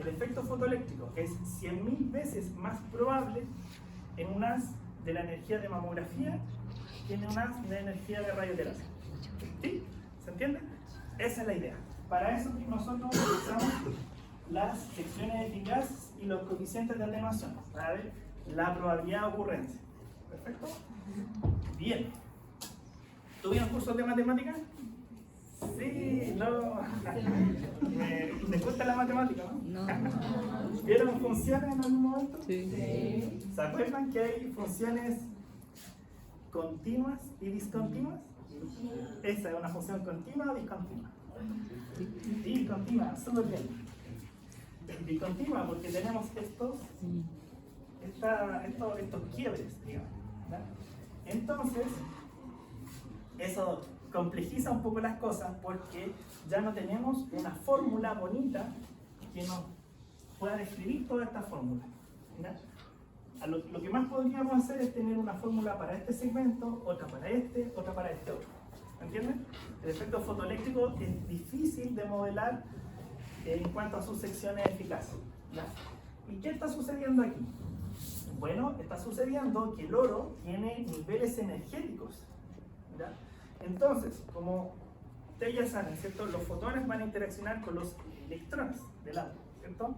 el efecto fotoeléctrico es 100.000 veces más probable en un haz de la energía de mamografía que en un haz de energía de radioterapia. ¿Sí? ¿Se entiende? Esa es la idea. Para eso nosotros utilizamos las secciones eficaces y los coeficientes de atenuación para ver la probabilidad de ocurrencia. ¿Perfecto? Bien. ¿Tuvieron cursos de matemáticas? Sí, no. ¿Les gusta la matemática, no? No. ¿Vieron funciones en algún momento? Sí. ¿Se acuerdan que hay funciones continuas y discontinuas? Esa es una función continua o discontinua. Discontinua, súper bien. Discontinua porque tenemos estos quiebres, digamos, ¿verdad? Entonces, eso complejiza un poco las cosas porque ya no tenemos una fórmula bonita que nos pueda describir toda esta fórmula. Lo que más podríamos hacer es tener una fórmula para este segmento, otra para este otro. ¿Entienden? El efecto fotoeléctrico es difícil de modelar en cuanto a sus secciones eficaces. ¿Ya? ¿Y qué está sucediendo aquí? Bueno, está sucediendo que el oro tiene niveles energéticos. ¿Ya? Entonces, como ustedes ya saben, ¿cierto? Los fotones van a interaccionar con los electrones del átomo, ¿cierto?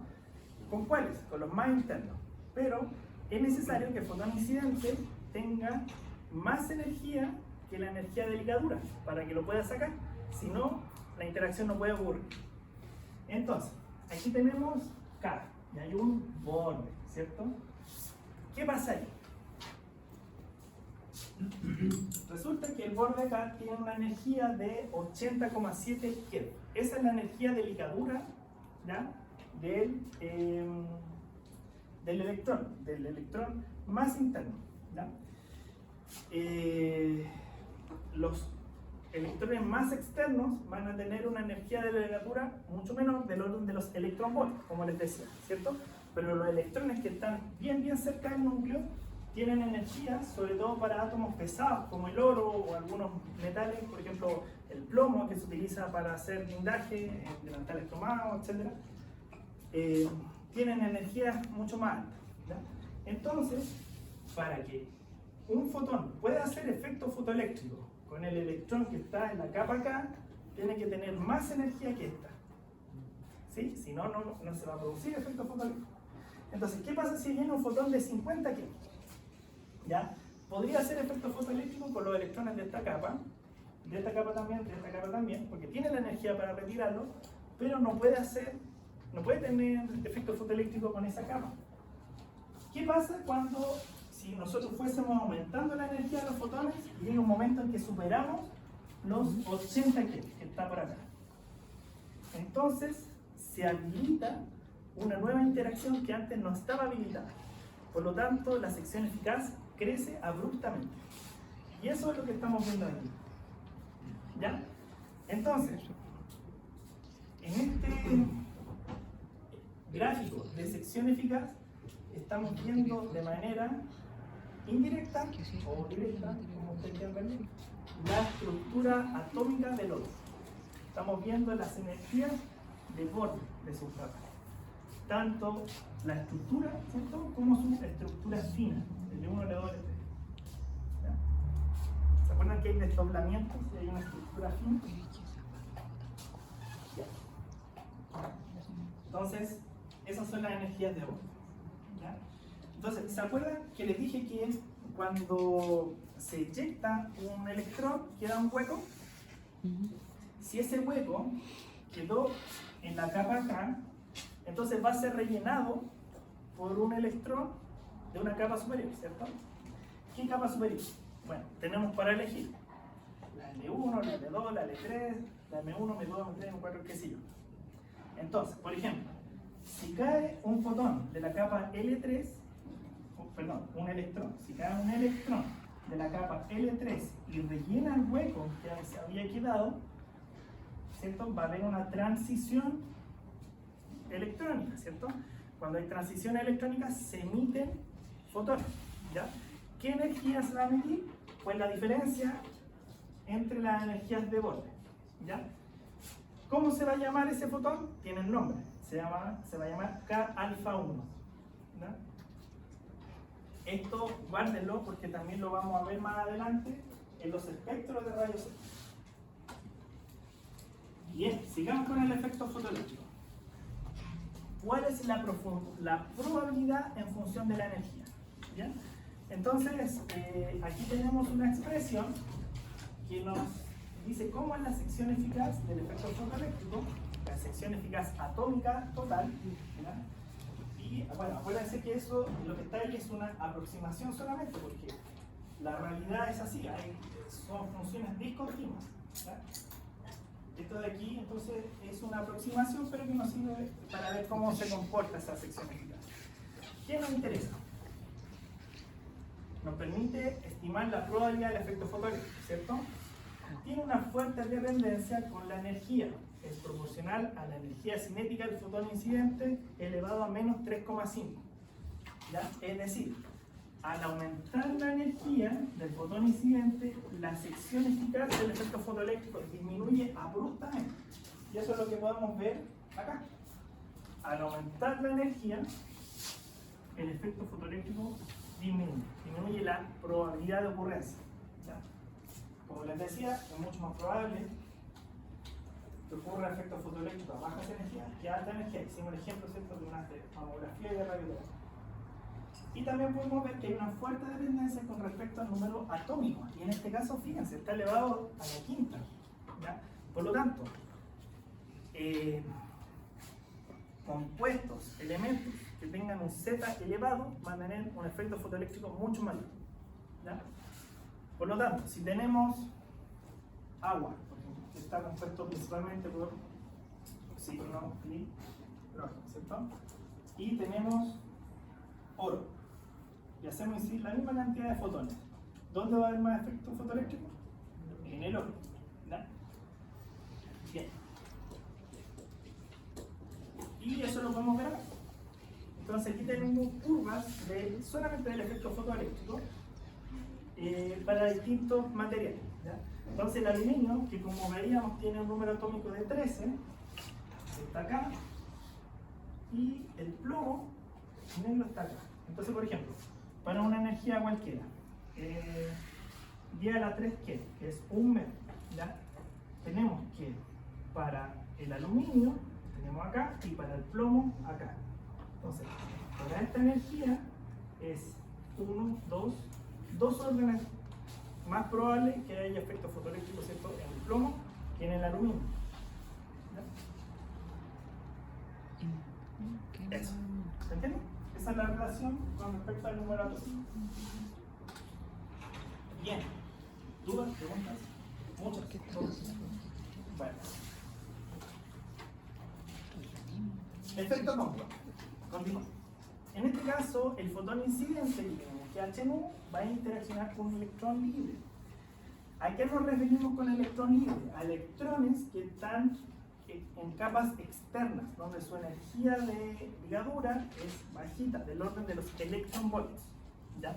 ¿Con cuáles? Con los más internos. Pero es necesario que el fotón incidente tenga más energía que la energía de ligadura para que lo pueda sacar. Si no, la interacción no puede ocurrir. Entonces, aquí tenemos K y hay un borde, ¿cierto? ¿Qué pasa ahí? Resulta que el borde acá tiene una energía de 80,7 keV. Esa es la energía de ligadura, ¿ya? Del electrón más interno, ¿ya? Los electrones más externos van a tener una energía de ligadura mucho menor del orden de los electronvolts, como les decía, ¿cierto? Pero los electrones que están bien cerca del núcleo tienen energía, sobre todo para átomos pesados como el oro o algunos metales, por ejemplo el plomo que se utiliza para hacer blindaje, delantales cromados, etc. Tienen energías mucho más altas, ¿ya? Entonces, para que un fotón pueda hacer efecto fotoeléctrico con el electrón que está en la capa acá, tiene que tener más energía que esta. ¿Sí? Si no, no se va a producir efecto fotoeléctrico. Entonces, ¿qué pasa si viene un fotón de 50 keV? ¿Ya? Podría hacer efecto fotoeléctrico con los electrones de esta capa también, porque tiene la energía para retirarlo, pero no puede tener efecto fotoeléctrico con esa capa. ¿Qué pasa si nosotros fuésemos aumentando la energía de los fotones y llega un momento en que superamos los 80 keV que está por acá? Entonces se habilita una nueva interacción que antes no estaba habilitada. Por lo tanto, la sección eficaz crece abruptamente. Y eso es lo que estamos viendo aquí. ¿Ya? Entonces, en este gráfico de sección eficaz, estamos viendo de manera indirecta o directa, como ustedes quieran ver, la estructura atómica del oro. Estamos viendo las energías de borde de sus capas. Tanto la estructura, ¿cierto?, como su estructura fina, el L1, L2, L3. ¿Ya? ¿Se acuerdan que hay desdoblamientos y hay una estructura fina? ¿Ya? Entonces, esas son las energías de borde. ¿Ya? Entonces, ¿se acuerdan que les dije que cuando se eyecta un electrón queda un hueco? Si ese hueco quedó en la capa acá, entonces va a ser rellenado por un electrón de una capa superior, ¿cierto? ¿Qué capa superior? Bueno, tenemos para elegir la L1, la L2, la L3, la M1, M2, M3, M4, qué sé yo. Entonces, por ejemplo, si cae un fotón de la capa L3, un electrón, si cae un electrón de la capa L3 y rellena el hueco que se había quedado, ¿cierto?, va a haber una transición electrónica, ¿cierto? Cuando hay transición electrónica se emiten fotones, ¿ya? ¿Qué energía se va a emitir? Pues la diferencia entre las energías de borde, ¿ya? ¿Cómo se va a llamar ese fotón? Tiene el nombre, se va a llamar K alfa 1. ¿Ya? Esto guárdenlo porque también lo vamos a ver más adelante en los espectros de rayos X. Bien, sigamos con el efecto fotoeléctrico. ¿Cuál es la probabilidad en función de la energía? ¿Ya? Entonces, aquí tenemos una expresión que nos dice cómo es la sección eficaz del efecto fotoeléctrico, la sección eficaz atómica total. ¿Ya? Y bueno, acuérdense que eso, lo que está ahí es una aproximación solamente, porque la realidad es así, son funciones discontinuas. ¿Ya? Esto de aquí, entonces, es una aproximación, pero que nos sirve para ver cómo se comporta esa sección eficaz. ¿Qué nos interesa? Nos permite estimar la probabilidad del efecto fotoeléctrico, ¿cierto? Tiene una fuerte dependencia con la energía. Es proporcional a la energía cinética del fotón incidente elevado a menos 3,5. ¿Ya? Es decir, al aumentar la energía del fotón incidente, la sección eficaz del efecto fotoeléctrico disminuye abruptamente. Y eso es lo que podemos ver acá. Al aumentar la energía, el efecto fotoeléctrico disminuye la probabilidad de ocurrencia. ¿Ya? Como les decía, es mucho más probable que ocurra el efecto fotoeléctrico a bajas energías que a alta energía. Hicimos el ejemplo, ¿cierto?, de una mamografía y de radiografía. Y también podemos ver que hay una fuerte dependencia con respecto al número atómico. Y en este caso, fíjense, está elevado a la quinta. ¿Ya? Por lo tanto, compuestos, elementos que tengan un Z elevado van a tener un efecto fotoeléctrico mucho mayor. ¿Ya? Por lo tanto, si tenemos agua, por ejemplo, que está compuesto principalmente por oxígeno y hidrógeno, ¿cierto? Y tenemos oro, y hacemos incidir la misma cantidad de fotones, ¿dónde va a haber más efecto fotoeléctrico? En el oro. ¿Ya? Bien. Y eso lo podemos ver acá. Entonces aquí tenemos curvas solamente del efecto fotoeléctrico para distintos materiales. ¿Ya? Entonces el aluminio, que como veíamos tiene un número atómico de 13, está acá, y el plomo negro está acá. Entonces, por ejemplo, para una energía cualquiera, 10 a la 3, ¿qué? Que es 1 metro. ¿Ya? Tenemos que para el aluminio tenemos acá y para el plomo acá. Entonces, para esta energía es 1, 2 órdenes más probable que haya efecto fotoeléctrico, ¿cierto?, en el plomo que en el aluminio. ¿Ya? Eso. ¿Se entiende? Esa es la relación con respecto al número atómico. Bien. ¿Dudas? ¿Preguntas? Muchas. Bueno. Efecto Compton. Continuamos. En este caso, el fotón incidente y la energía hν va a interaccionar con un electrón libre. ¿A qué nos referimos con electrón libre? A electrones que están en capas externas, donde su energía de ligadura es bajita, del orden de los electronvolts. ¿Ya?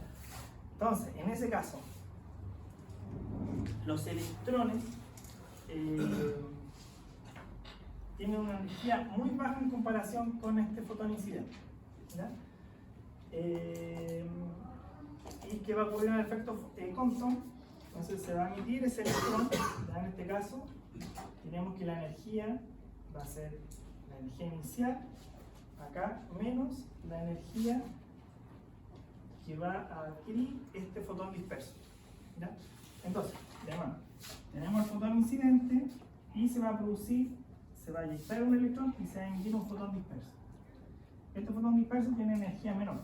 Entonces, en ese caso, los electrones tienen una energía muy baja en comparación con este fotón incidente. ¿Ya? ¿Y qué va a ocurrir en el efecto Compton? Entonces se va a emitir ese electrón. ¿Ya? En este caso, tenemos que la energía va a ser la energía inicial, acá, menos la energía que va a adquirir este fotón disperso. ¿Ya? Entonces, de nuevo, tenemos el fotón incidente y se va a producir, se va a eyectar un electrón y se va a emitir un fotón disperso. Este fotón disperso tiene energía menor.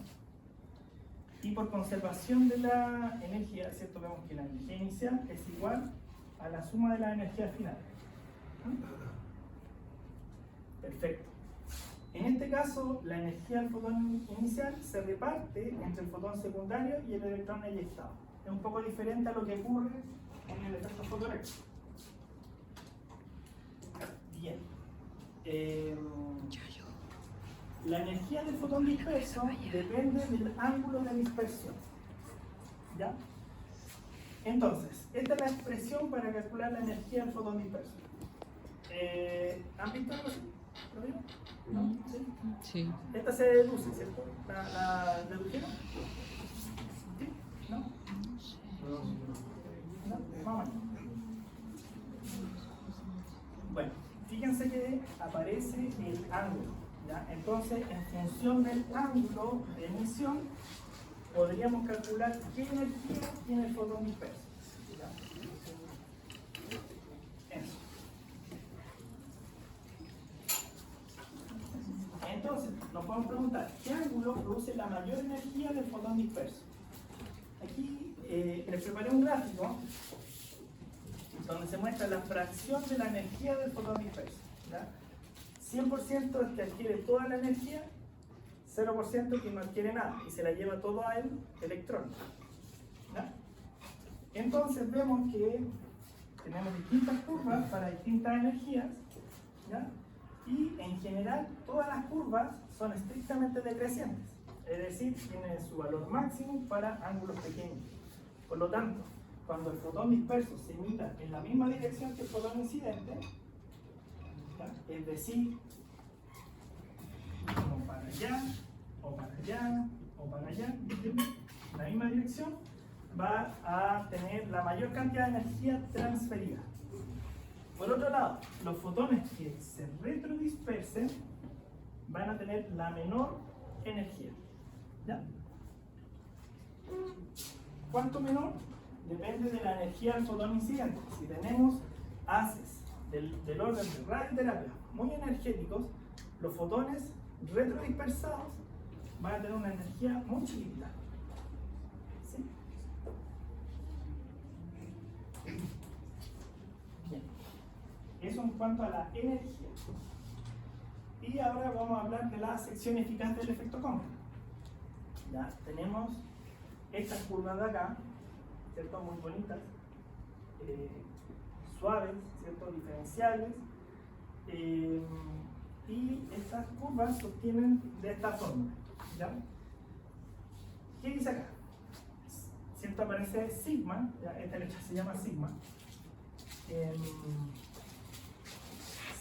Y por conservación de la energía, ¿cierto?, vemos que la energía inicial es igual a la suma de la energía final. Perfecto. En este caso, la energía del fotón inicial se reparte entre el fotón secundario y el electrón eyectado. Es un poco diferente a lo que ocurre en el efecto fotoeléctrico. Bien. La energía del fotón disperso depende del ángulo de dispersión. ¿Ya? Entonces, esta es la expresión para calcular la energía del fotón disperso. ¿Han visto algo así? ¿Lo vieron? ¿No? ¿Sí? Sí. Esta se deduce, ¿cierto? ¿La dedujeron? ¿Sí? ¿No? ¿No? Vamos allá. Bueno, fíjense que aparece el ángulo, ¿ya? Entonces, en función del ángulo de emisión, podríamos calcular qué energía tiene el fotón disperso. ¿Ya? Eso. Entonces, nos podemos preguntar, ¿qué ángulo produce la mayor energía del fotón disperso? Aquí les preparé un gráfico donde se muestra la fracción de la energía del fotón disperso. ¿Ya? 100% es que adquiere toda la energía, 0% que no adquiere nada y se la lleva todo al electrón. ¿Ya? Entonces vemos que tenemos distintas curvas para distintas energías, ¿ya? Y en general todas las curvas son estrictamente decrecientes, es decir, tienen su valor máximo para ángulos pequeños. Por lo tanto, cuando el fotón disperso se imita en la misma dirección que el fotón incidente, ¿ya? Es decir, como para allá, o para allá, o para allá, en la misma dirección, va a tener la mayor cantidad de energía transferida. Por otro lado, los fotones que se retrodispersen van a tener la menor energía. ¿Ya? ¿Cuánto menor? Depende de la energía del fotón incidente. Si tenemos haces del orden de radioterapia muy energéticos, los fotones retrodispersados van a tener una energía muy chiquita. ¿Sí? Bien. Eso en cuanto a la energía. Y ahora vamos a hablar de la sección eficaz del efecto Compton. Ya tenemos estas curvas de acá, ¿cierto? Muy bonitas, suaves, ¿cierto? Diferenciales. Y estas curvas se obtienen de esta forma. ¿Ya? ¿Qué dice acá? ¿Cierto? Aparece sigma, ¿ya? Esta letra se llama sigma.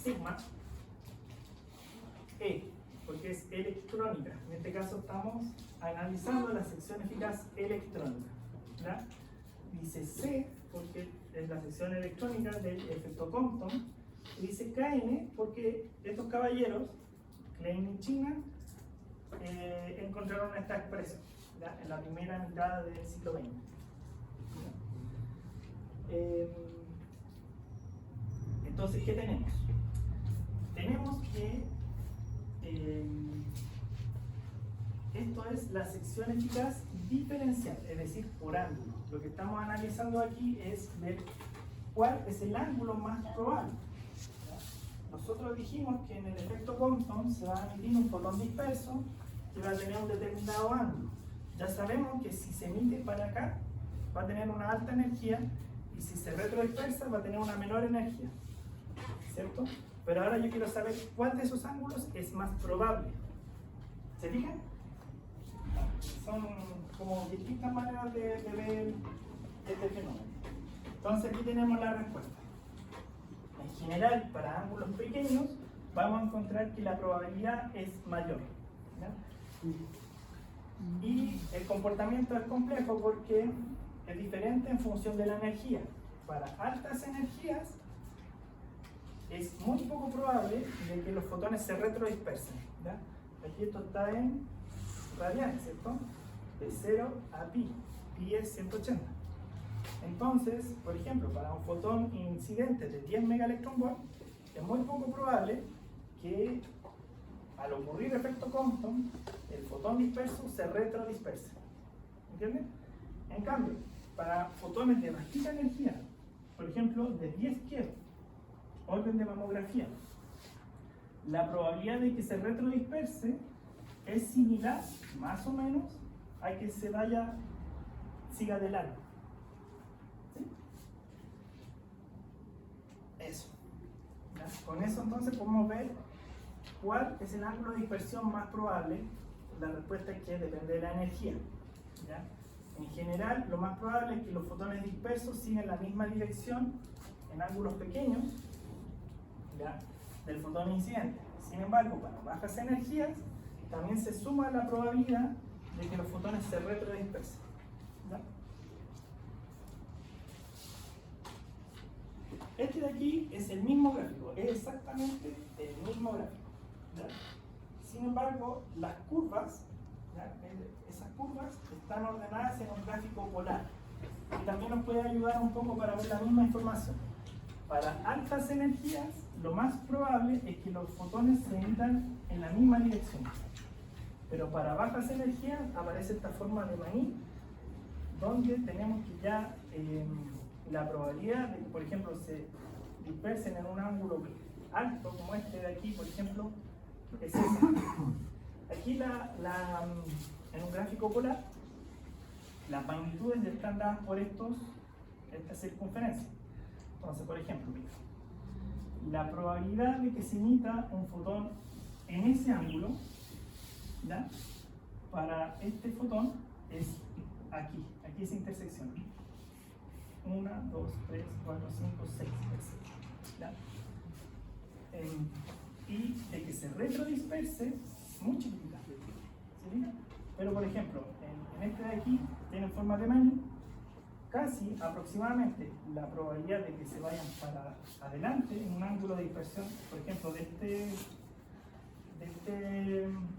Sigma E, porque es electrónica. En este caso estamos analizando la sección eficaz electrónica. ¿Ya? Dice C, porque es la sección electrónica del efecto Compton. Y dice KN, porque estos caballeros, Klein y China, encontraron esta expresión, ¿ya? En la primera mitad del siglo XX. Entonces, ¿qué tenemos? Tenemos que esto es la sección eficaz diferencial, es decir, por ángulo. Lo que estamos analizando aquí es ver cuál es el ángulo más probable. Nosotros dijimos que en el efecto Compton se va a emitir un fotón disperso que va a tener un determinado ángulo. Ya sabemos que si se emite para acá va a tener una alta energía y si se retrodispersa va a tener una menor energía, ¿cierto? Pero ahora yo quiero saber cuál de esos ángulos es más probable. ¿Se fijan? Son como distintas maneras de ver este fenómeno. Entonces aquí tenemos la respuesta. En general, para ángulos pequeños, vamos a encontrar que la probabilidad es mayor. ¿Ya? Y el comportamiento es complejo porque es diferente en función de la energía. Para altas energías, es muy poco probable de que los fotones se retrodispersen. ¿Ya? Aquí esto está en radianes, ¿cierto? De 0 a pi. Pi es 180. Entonces, por ejemplo, para un fotón incidente de 10 megaelectronvolt, es muy poco probable que al ocurrir efecto Compton, el fotón disperso se retrodisperse. ¿Entienden? En cambio, para fotones de bajita energía, por ejemplo, de 10 keV, orden de mamografía, la probabilidad de que se retrodisperse es similar, más o menos, a que se siga de largo. ¿Sí? Eso. ¿Ya? Con eso entonces podemos ver cuál es el ángulo de dispersión más probable. La respuesta es que depende de la energía. ¿Ya? En general, lo más probable es que los fotones dispersos sigan la misma dirección en ángulos pequeños, ¿ya?, del fotón incidente. Sin embargo, para bajas energías, también se suma la probabilidad de que los fotones se retrodispersen. ¿Ya? Este de aquí es el mismo gráfico, es exactamente el mismo gráfico. ¿Ya? Sin embargo, las curvas, ¿ya? Esas curvas están ordenadas en un gráfico polar, que también nos puede ayudar un poco para ver la misma información. Para altas energías, lo más probable es que los fotones se emitan en la misma dirección. Pero para bajas energías aparece esta forma de maní, donde tenemos que ya la probabilidad de que, por ejemplo, se dispersen en un ángulo alto, como este de aquí, por ejemplo, es esa. Aquí en un gráfico polar, las magnitudes están dadas por esta circunferencia. Entonces, por ejemplo, mira, la probabilidad de que se emita un fotón en ese ángulo, ¿ya? Para este fotón es aquí esa intersección. 1, 2, 3, 4, 5, 6, ¿ya? Y de que se retrodisperse, muy chiquitita. ¿Sí? Pero por ejemplo, en este de aquí tiene forma de maní, casi aproximadamente la probabilidad de que se vayan para adelante en un ángulo de dispersión, por ejemplo, de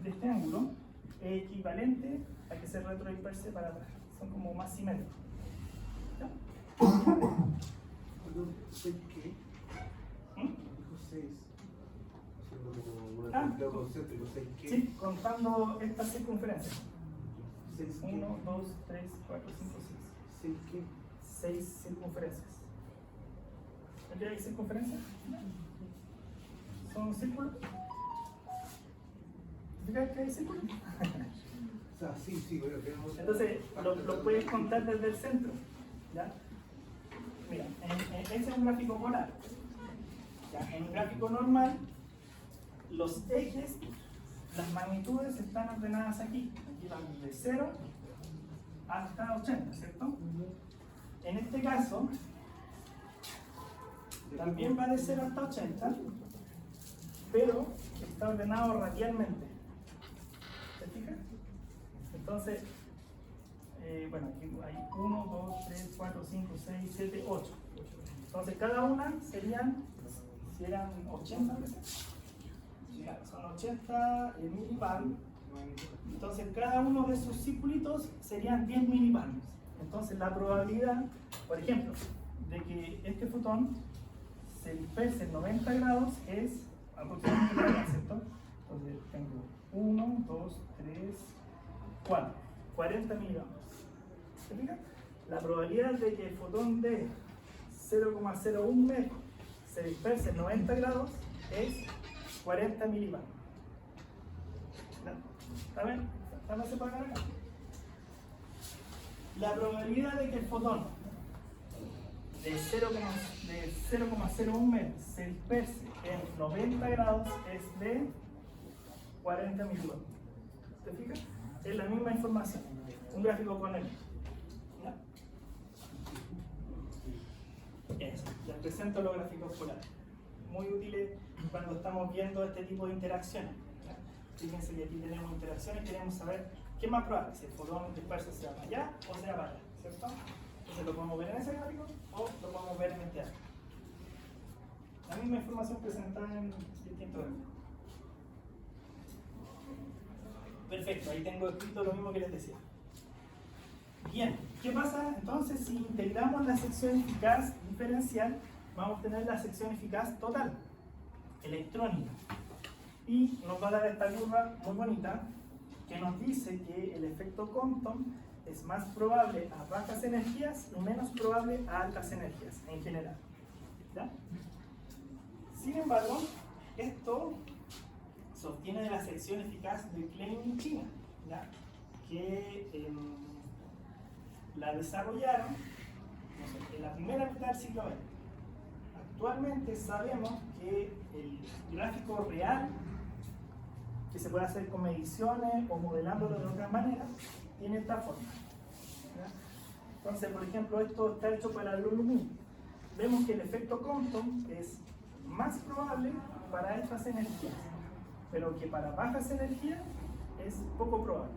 este ángulo, es equivalente a que se retrodisperse para atrás. Son como más simétricos. ¿Ya? ¿6 qué? Dijo 6. Haciendo como un amplio concéntrico, 6 qué. Sí, contando estas circunferencias. 6 qué. 1, 2, 3, 4, 5, 6. 6 qué. 6 circunferencias. ¿Aquí hay circunferencias? ¿Son círculos? ¿Fíjate que hay círculos? O sea, sí, bueno, tenemos. Entonces, lo puedes contar desde el centro. ¿Ya? Mira, ese es un gráfico polar. ¿Ya? En un gráfico normal, los ejes, las magnitudes están ordenadas aquí. Aquí van de 0 hasta 80, ¿cierto? En este caso, también va de 0 hasta 80, pero está ordenado radialmente. ¿Se fijan? Entonces, bueno, aquí hay 1, 2, 3, 4, 5, 6, 7, 8. Entonces, cada una serían, si eran 80 veces, son 80 milibar. Entonces, cada uno de esos circulitos serían 10 milibarnos. Entonces, la probabilidad, por ejemplo, de que este fotón se disperse en 90 grados es aproximadamente la, ¿cierto? Entonces, tengo 1, 2, 3, 4, 40 miligramos. ¿Se fija? La probabilidad de que el fotón de 0,01 metro se disperse en 90 grados es 40 miligramos. ¿Está bien? ¿Está separado acá? La probabilidad de que el fotón de 0,01 metros se disperse en 90 grados es de 40 miligramos. ¿Te fijas? Es la misma información. Un gráfico con él. ¿Ya? Eso. Les presento los gráficos polares. Muy útiles cuando estamos viendo este tipo de interacciones. ¿Ya? Fíjense que aquí tenemos interacciones, queremos saber qué es más probable, si el fotón disperso sea para allá o sea para allá, ¿cierto? Entonces lo podemos ver en ese gráfico o lo podemos ver en este gráfico. La misma información presentada en distintos gráficos. Perfecto, ahí tengo escrito lo mismo que les decía. Bien, ¿qué pasa entonces si integramos la sección eficaz diferencial? Vamos a tener la sección eficaz total, electrónica. Y nos va a dar esta curva muy bonita que nos dice que el efecto Compton es más probable a bajas energías y menos probable a altas energías en general. ¿Ya? Sin embargo, esto se obtiene de la sección eficaz de Klein y China, ¿ya? Que la desarrollaron, no sé, en la primera mitad del siglo XX. Actualmente sabemos que el gráfico real, que se puede hacer con mediciones o modelándolo de otra manera, tiene esta forma. ¿Ya? Entonces, por ejemplo, esto está hecho para el LUMI. Vemos que el efecto Compton es más probable para estas energías. pero que para bajas energías es poco probable.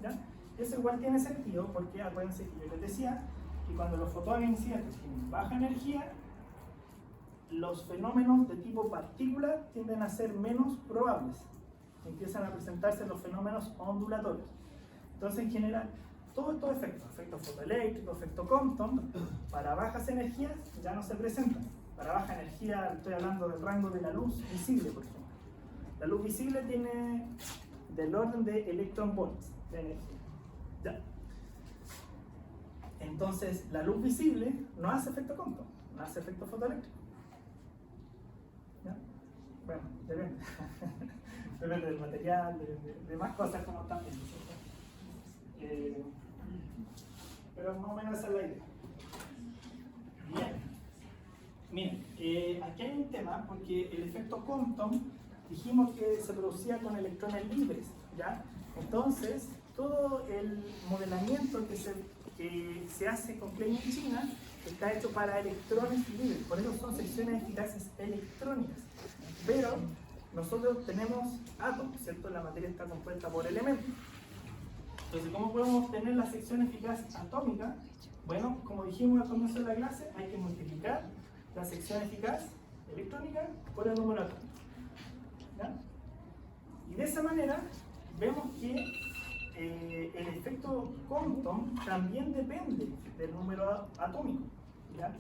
¿Ya? Eso igual tiene sentido porque acuérdense que yo les decía que cuando los fotones incidentes tienen baja energía, los fenómenos de tipo partícula tienden a ser menos probables. Empiezan a presentarse los fenómenos ondulatorios. Entonces, en general, todos estos efectos fotoeléctricos, efecto Compton, para bajas energías ya no se presentan. Para baja energía, estoy hablando del rango de la luz visible, por ejemplo. La luz visible tiene del orden de electron volts de energía. ¿Ya? Entonces, la luz visible no hace efecto Compton, no hace efecto fotoeléctrico. ¿Ya? Bueno, depende. Depende del material, de más cosas como están viendo, ¿cierto? Pero más o menos esa es la idea. Bien. Miren, aquí hay un tema porque el efecto Compton dijimos que se producía con electrones libres, ¿ya? Entonces, todo el modelamiento que se hace con Klein en China está hecho para electrones libres, por eso son secciones eficaces electrónicas. Pero nosotros tenemos átomos, ¿cierto? La materia está compuesta por elementos. Entonces, ¿cómo podemos obtener la sección eficaz atómica? Bueno, como dijimos al comienzo de la clase, hay que multiplicar la sección eficaz electrónica por el número atómico. ¿Ya? Y de esa manera vemos que el efecto Compton también depende del número atómico. ¿Ya?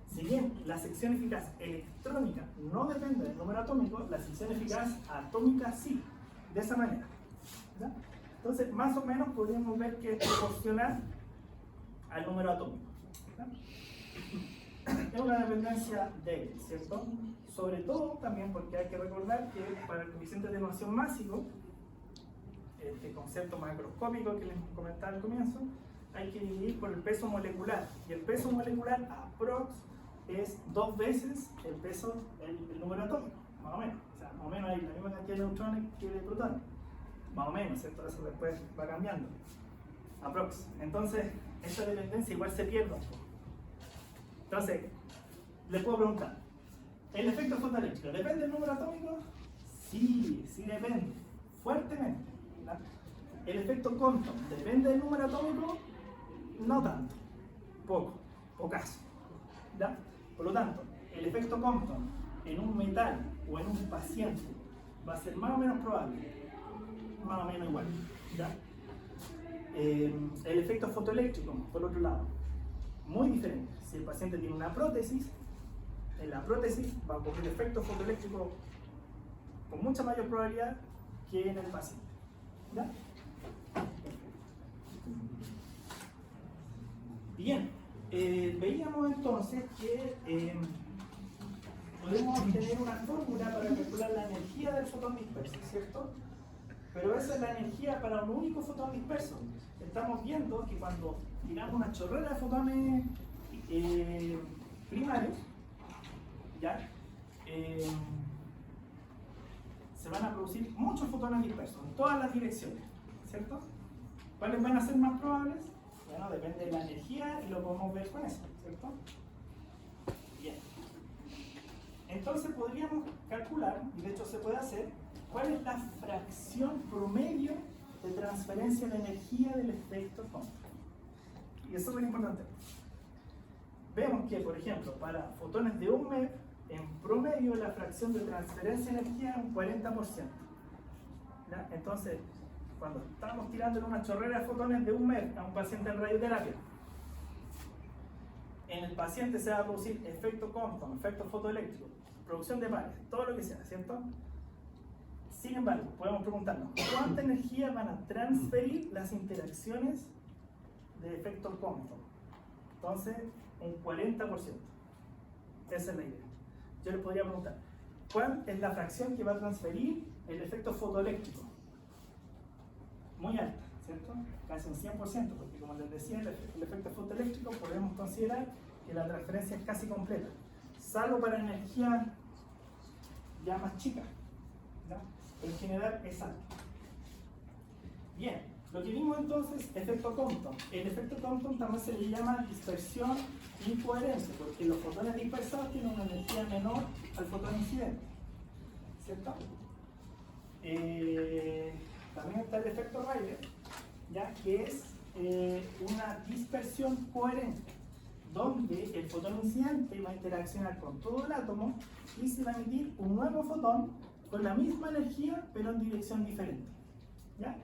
Si bien la sección eficaz electrónica no depende del número atómico, la sección eficaz atómica sí, de esa manera. ¿Ya? Entonces, más o menos podríamos ver que es proporcional al número atómico. ¿Ya? Es una dependencia débil, ¿cierto? Sobre todo también porque hay que recordar que para el coeficiente de atenuación másico, este concepto macroscópico que les comentaba al comienzo, hay que dividir por el peso molecular. Y el peso molecular aprox es 2 veces el peso, el número atómico, más o menos. O sea, más o menos hay la misma cantidad de neutrones que de protones. Más o menos, ¿cierto? Eso después va cambiando. Aprox. Entonces, esa dependencia igual se pierde un poco. Entonces, les puedo preguntar, ¿el efecto fotoeléctrico depende del número atómico? Sí, sí depende, fuertemente. ¿Verdad? ¿El efecto Compton depende del número atómico? No tanto, poco, pocaso. ¿Ya? Por lo tanto, el efecto Compton en un metal o en un paciente va a ser más o menos probable, más o menos igual. ¿Ya? El efecto fotoeléctrico, por otro lado, muy diferente. Si el paciente tiene una prótesis, en la prótesis va a ocurrir efecto fotoeléctrico con mucha mayor probabilidad que en el paciente. ¿Ya? Bien, veíamos entonces que podemos obtener una fórmula para calcular la energía del fotón disperso, ¿cierto? Pero esa es la energía para un único fotón disperso. Estamos viendo que cuando tiramos una chorrera de fotones primarios, ¿ya? Se van a producir muchos fotones dispersos en todas las direcciones, ¿cierto? ¿Cuáles van a ser más probables? Bueno, depende de la energía y lo podemos ver con eso, ¿cierto? Bien. Entonces podríamos calcular, y de hecho se puede hacer, cuál es la fracción promedio de transferencia de energía del efecto Compton. Y eso es muy importante. Vemos que, por ejemplo, para fotones de 1 MeV, en promedio la fracción de transferencia de energía es un 40%. ¿Ya? Entonces, cuando estamos tirando en una chorrera de fotones de 1 MeV a un paciente en radioterapia, en el paciente se va a producir efecto Compton, efecto fotoeléctrico, producción de pares, todo lo que sea, ¿cierto? Sin embargo, podemos preguntarnos, ¿cuánta energía van a transferir las interacciones de efecto Compton? Entonces, un 40%. Esa es la idea. Yo les podría preguntar, ¿cuál es la fracción que va a transferir el efecto fotoeléctrico? Muy alta, ¿cierto? Casi un 100%, porque como les decía, el efecto fotoeléctrico podemos considerar que la transferencia es casi completa, salvo para energía ya más chica, ¿ya? Pero en general es alta. Bien, lo que vimos entonces, efecto Compton. El efecto Compton también se le llama dispersión incoherente, porque los fotones dispersados tienen una energía menor al fotón incidente, ¿cierto? también está el efecto Rayleigh, ¿ya? Que es una dispersión coherente, donde el fotón incidente va a interaccionar con todo el átomo y se va a emitir un nuevo fotón con la misma energía pero en dirección diferente, ¿ya?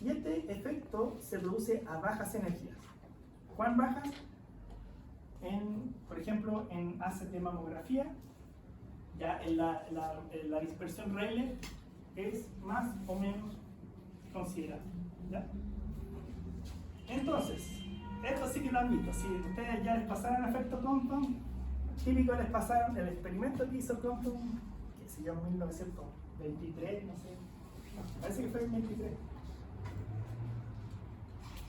Y este efecto se produce a bajas energías. ¿Cuán bajas? Por ejemplo, en ACT mamografía, ya en la dispersión Rayleigh es más o menos considerable, ¿ya? Entonces, esto sí que lo han visto. Si ustedes ya les pasaron el efecto Compton, típico les pasaron el experimento que hizo Compton, que se llama 1923, no sé, no, parece que fue en 23.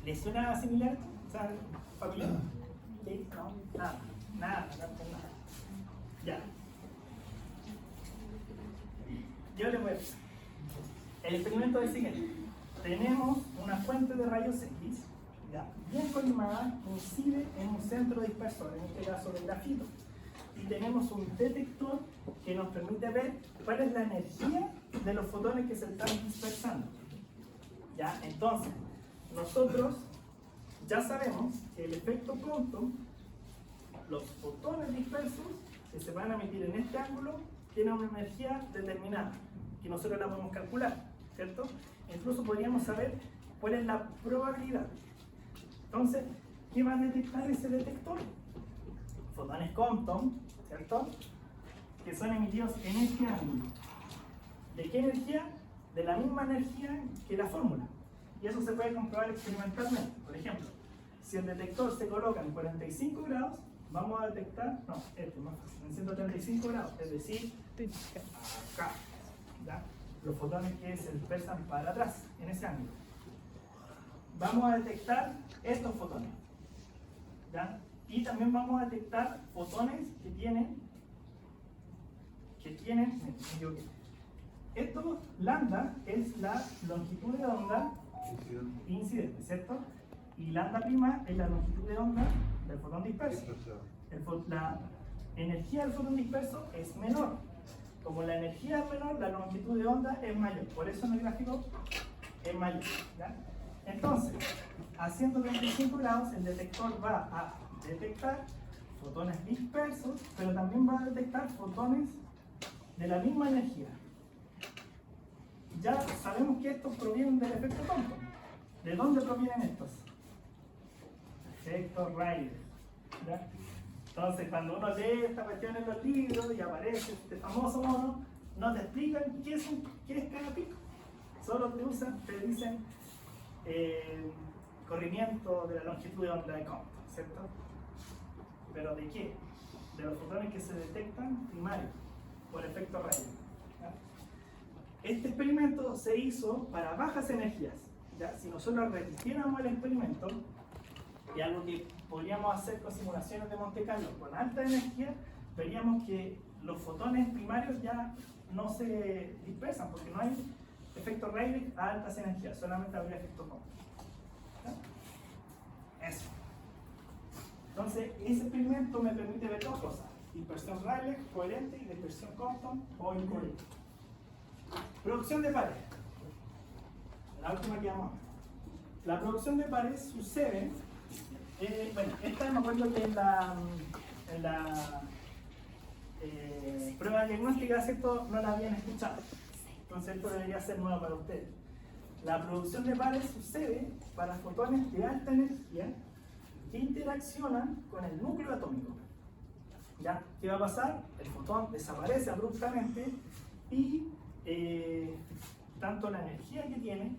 ¿Les suena similar? O sea, familiar. ¿Sí? No, nada. Ya. Yo les voy a decir. El experimento es el siguiente. Tenemos una fuente de rayos X, ¿ya? Bien colimada, incide en un centro dispersor, en este caso de grafito. Y tenemos un detector que nos permite ver cuál es la energía de los fotones que se están dispersando. ¿Ya? Entonces, nosotros ya sabemos que el efecto Compton, los fotones dispersos que se van a emitir en este ángulo, tienen una energía determinada, que nosotros la podemos calcular, ¿cierto? Incluso podríamos saber cuál es la probabilidad. Entonces, ¿qué va a detectar ese detector? Fotones Compton, ¿cierto? Que son emitidos en este ángulo. ¿De qué energía? De la misma energía que la fórmula. Y eso se puede comprobar experimentalmente. Por ejemplo, si el detector se coloca en 45 grados, vamos a detectar, no, más fácil, en 135 grados, es decir, acá, ¿ya? Los fotones que se dispersan para atrás, en ese ángulo. Vamos a detectar estos fotones, ¿ya? Y también vamos a detectar fotones que tienen, esto, lambda, es la longitud de onda incidente, ¿cierto? Y lambda prima es la longitud de onda del fotón disperso. La energía del fotón disperso es menor. Como la energía es menor, la longitud de onda es mayor. Por eso en el gráfico es mayor, ¿ya? Entonces, a 135 grados el detector va a detectar fotones dispersos, pero también va a detectar fotones de la misma energía. Ya sabemos que estos provienen del efecto Compton. ¿De dónde provienen estos? Efecto Rayleigh, ¿ya? Entonces, cuando uno lee esta cuestión en los libros y aparece este famoso mono, no te explican qué es cada pico. Solo te dicen corrimiento de la longitud de onda de Compton, ¿cierto? ¿Pero de qué? De los fotones que se detectan primarios por efecto Rayleigh, ¿ya? Este experimento se hizo para bajas energías, ¿ya? Si nosotros repitiéramos el experimento, y algo que podríamos hacer con simulaciones de Monte Carlo con alta energía, veríamos que los fotones primarios ya no se dispersan porque no hay efecto Rayleigh a altas energías, solamente habría efecto Compton, ¿ya? Eso. Entonces, ese experimento me permite ver dos cosas: dispersión Rayleigh coherente y dispersión Compton o incoherente. Producción de pares. La última que vamos a ver. La producción de pares sucede. Bueno, esta me acuerdo que en la prueba diagnóstica, ¿cierto?, no la habían escuchado. Entonces esto debería ser nuevo para ustedes. La producción de pares sucede para fotones de alta energía que interaccionan con el núcleo atómico. ¿Ya? ¿Qué va a pasar? El fotón desaparece abruptamente y tanto la energía que tiene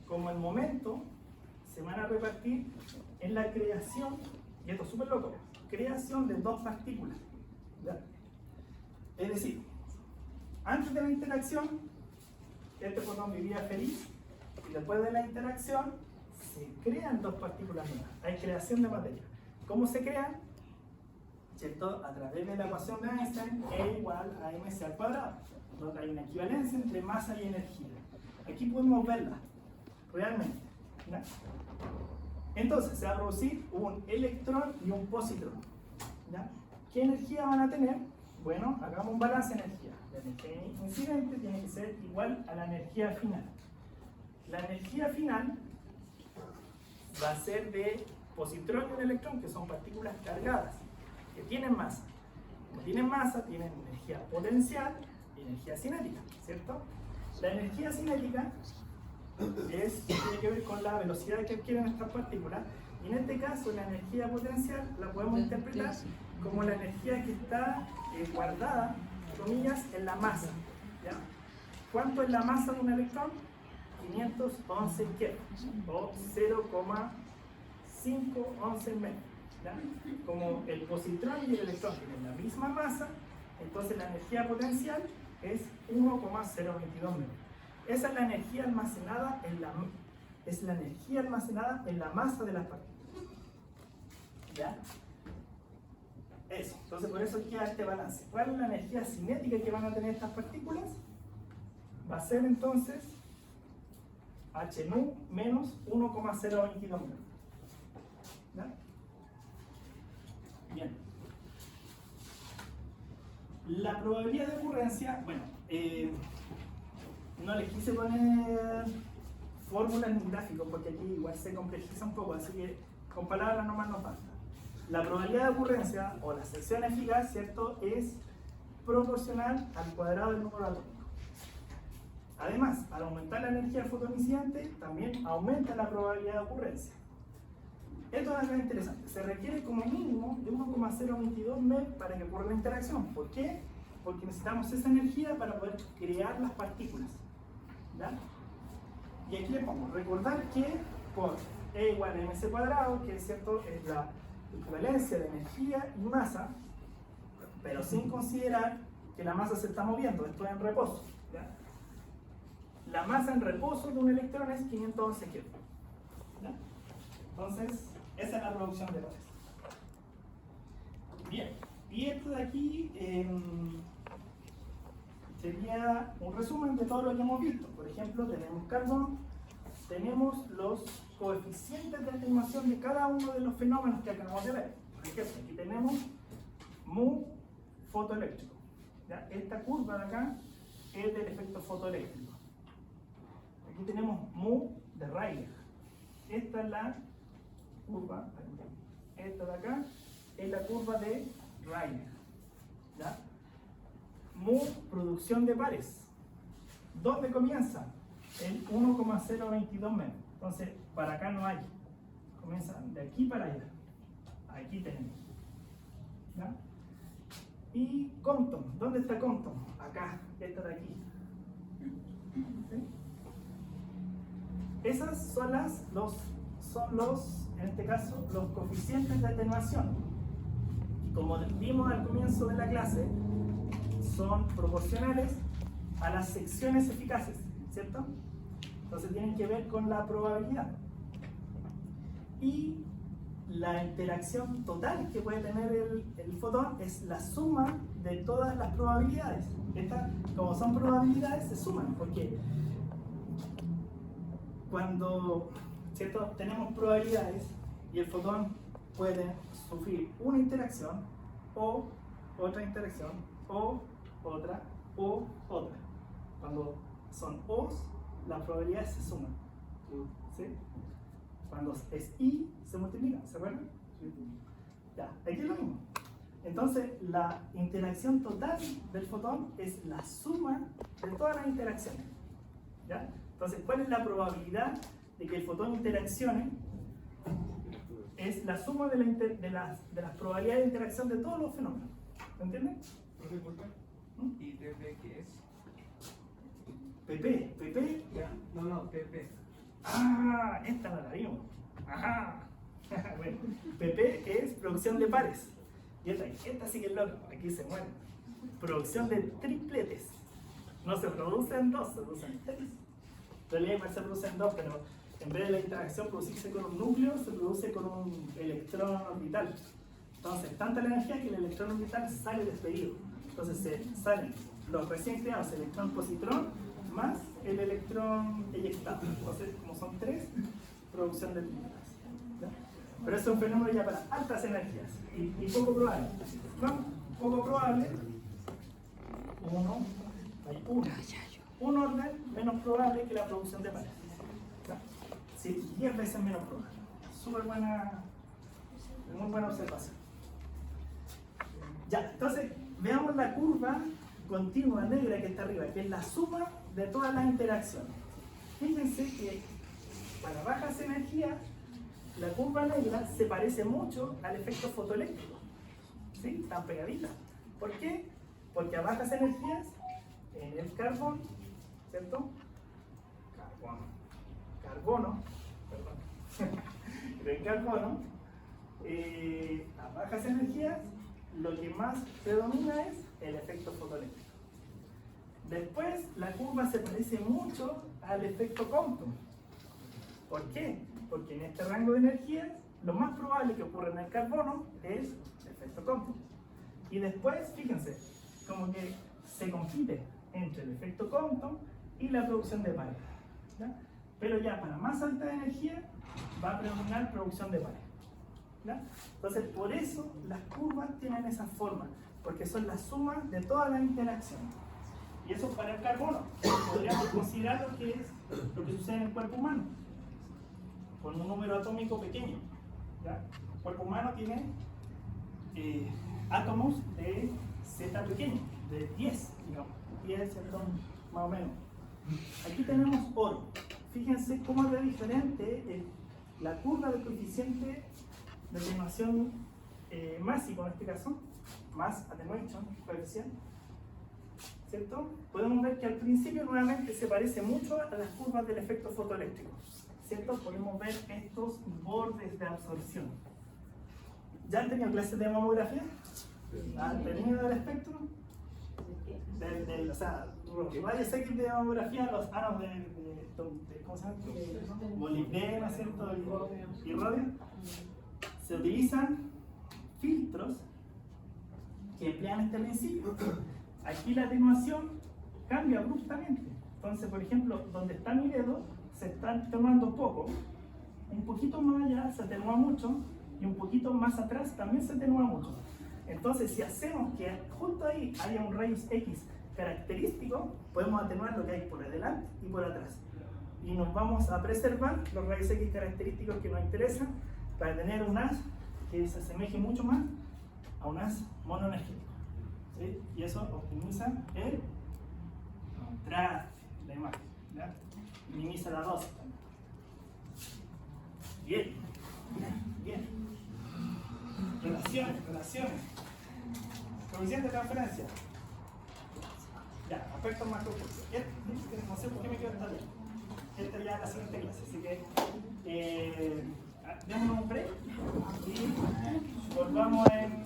como el momento se van a repartir en la creación, y esto es súper loco, creación de dos partículas, ¿ya? Es decir, antes de la interacción, este fotón vivía feliz, y después de la interacción, se crean dos partículas nuevas, hay creación de materia. ¿Cómo se crean? ¿Cierto? A través de la ecuación de Einstein, E igual a mc al cuadrado, donde hay una equivalencia entre masa y energía. Aquí podemos verla, realmente, ¿ya? Entonces se va a producir un electrón y un positrón, ¿ya? ¿Qué energía van a tener? Bueno, hagamos un balance de energía. La energía incidente tiene que ser igual a la energía final. La energía final va a ser de positrón y un electrón, que son partículas cargadas, que tienen masa. Como tienen masa, tienen energía potencial y energía cinética, ¿cierto? La energía cinética tiene que ver con la velocidad que adquieren estas partículas, y en este caso la energía potencial la podemos interpretar como la energía que está guardada, comillas, en la masa. ¿Ya? ¿Cuánto es la masa de un electrón? 511 keV, o 0,511 metros. ¿Ya? Como el positrón y el electrón tienen la misma masa, entonces la energía potencial es 1,022 metros. Esa es la energía almacenada en la masa de las partículas. ¿Ya? Eso. Entonces por eso queda este balance. ¿Cuál es la energía cinética que van a tener estas partículas? Va a ser entonces HNU menos 1,022 metros. ¿Ya? Bien. La probabilidad de ocurrencia, bueno, no les quise poner fórmulas ni gráficos porque aquí igual se complejiza un poco, así que con palabras nomás nos basta. La probabilidad de ocurrencia o la sección eficaz, ¿cierto?, es proporcional al cuadrado del número atómico. Además, al aumentar la energía fotoincidente, también aumenta la probabilidad de ocurrencia. Esto es algo interesante. Se requiere como mínimo de 1,022 MeV para que ocurra la interacción. ¿Por qué? Porque necesitamos esa energía para poder crear las partículas. ¿Ya? Y aquí le pongo, recordar que por E igual a mc cuadrado, que es cierto, es la equivalencia de energía y masa, pero sin considerar que la masa se está moviendo, esto es en reposo. ¿Ya? La masa en reposo de un electrón es 511 keV. ¿Ya? Entonces, esa es la producción de pares. Bien, y esto de aquí sería un resumen de todo lo que hemos visto. Por ejemplo, tenemos carbono, tenemos los coeficientes de atenuación de cada uno de los fenómenos que acabamos de ver. Por ejemplo, aquí tenemos mu fotoeléctrico. ¿Ya? Esta curva de acá es del efecto fotoeléctrico. Aquí tenemos mu de Rayleigh. Esta es la curva, esta de acá es la curva de Rayleigh. ¿Ya? Mu, producción de pares. ¿Dónde comienza? En 1,022 metros. Entonces, para acá no hay. Comienza de aquí para allá. Aquí tenemos. ¿Ya? Y Compton. ¿Dónde está Compton? Acá, esta de aquí. ¿Sí? Esas son en este caso, los coeficientes de atenuación. Como vimos al comienzo de la clase, son proporcionales a las secciones eficaces, ¿cierto? Entonces tienen que ver con la probabilidad. Y la interacción total que puede tener el fotón es la suma de todas las probabilidades. Como son probabilidades, se suman, porque cuando, ¿cierto?, tenemos probabilidades y el fotón puede sufrir una interacción o otra interacción o otra o otra. Cuando son O's, las probabilidades se suman. ¿Sí? Cuando es I, se multiplican, ¿se acuerdan? Ya, aquí es lo mismo. Entonces, la interacción total del fotón es la suma de todas las interacciones. ¿Ya? Entonces, ¿cuál es la probabilidad de que el fotón interaccione? Es la suma de las probabilidades de interacción de todos los fenómenos. ¿Me entienden? ¿Y PP qué es? PP. Ya, no, PP. Ah, esta no la vimos. Ajá. Bueno, PP es producción de pares. Y esta sí que es loca, aquí se muere. Producción de tripletes. No se producen dos, se producen tres. En realidad igual se producen dos, pero en vez de la interacción producirse con un núcleo, se produce con un electrón orbital. Entonces, tanta la energía que el electrón orbital sale despedido. Entonces salen los recién creados, electrón-positrón, más el electrón eyectado. Entonces, como son tres, producción de tripletes. Pero eso es un fenómeno ya para altas energías y poco probable. ¿No? Poco probable hay un orden menos probable que la producción de pares. Sí, 10 veces menos probable. Súper buena, muy buena observación. Ya, entonces veamos la curva continua negra que está arriba, que es la suma de todas las interacciones. Fíjense que para bajas energías, la curva negra se parece mucho al efecto fotoeléctrico. ¿Sí? Están pegaditas. ¿Por qué? Porque a bajas energías, en el carbón, ¿cierto? Carbono, perdón. El carbono, a bajas energías, lo que más predomina es el efecto fotoeléctrico. Después, la curva se parece mucho al efecto Compton. ¿Por qué? Porque en este rango de energías, lo más probable que ocurra en el carbono es el efecto Compton. Y después, fíjense, como que se compite entre el efecto Compton y la producción de pares. ¿Ya? Pero ya para más alta energía, va a predominar producción de pares. ¿Ya? Entonces, por eso las curvas tienen esa forma, porque son la suma de todas las interacciones. Y eso para el carbono. Podríamos considerar lo que es lo que sucede en el cuerpo humano, con un número atómico pequeño. ¿Ya? El cuerpo humano tiene átomos de Z pequeño, de 10, digamos, 10 más o menos. Aquí tenemos oro. Fíjense cómo es de diferente la curva del coeficiente de atenuación másico, en este caso, más attenuation coeficiente, ¿cierto? Podemos ver que al principio nuevamente se parece mucho a las curvas del efecto fotoeléctrico, ¿cierto? Podemos ver estos bordes de absorción. ¿Ya han tenido clases de mamografía? ¿Han tenido el espectro? O sea, los rayos X de mamografía, los aros ¿cómo se llama? Molibdeno, ¿cierto? Y rodio. Se utilizan filtros que emplean este principio. Aquí la atenuación cambia abruptamente. Entonces, por ejemplo, donde está mi dedo, se está atenuando poco. Un poquito más allá se atenúa mucho y un poquito más atrás también se atenúa mucho. Entonces, si hacemos que justo ahí haya un rayos X característico, podemos atenuar lo que hay por adelante y por atrás. Y nos vamos a preservar los rayos X característicos que nos interesan para tener un haz que se asemeje mucho más a un haz monoenergético. ¿Sí? Y eso optimiza el contraste, la imagen. ¿Ya? Minimiza la dosis también. Bien, bien. Relaciones. Coeficiente de transferencia. Ya, aspectos más complejos. No sé por qué me quedo hasta allá. Esta ya es la siguiente clase, así que démonos un break y volvamos en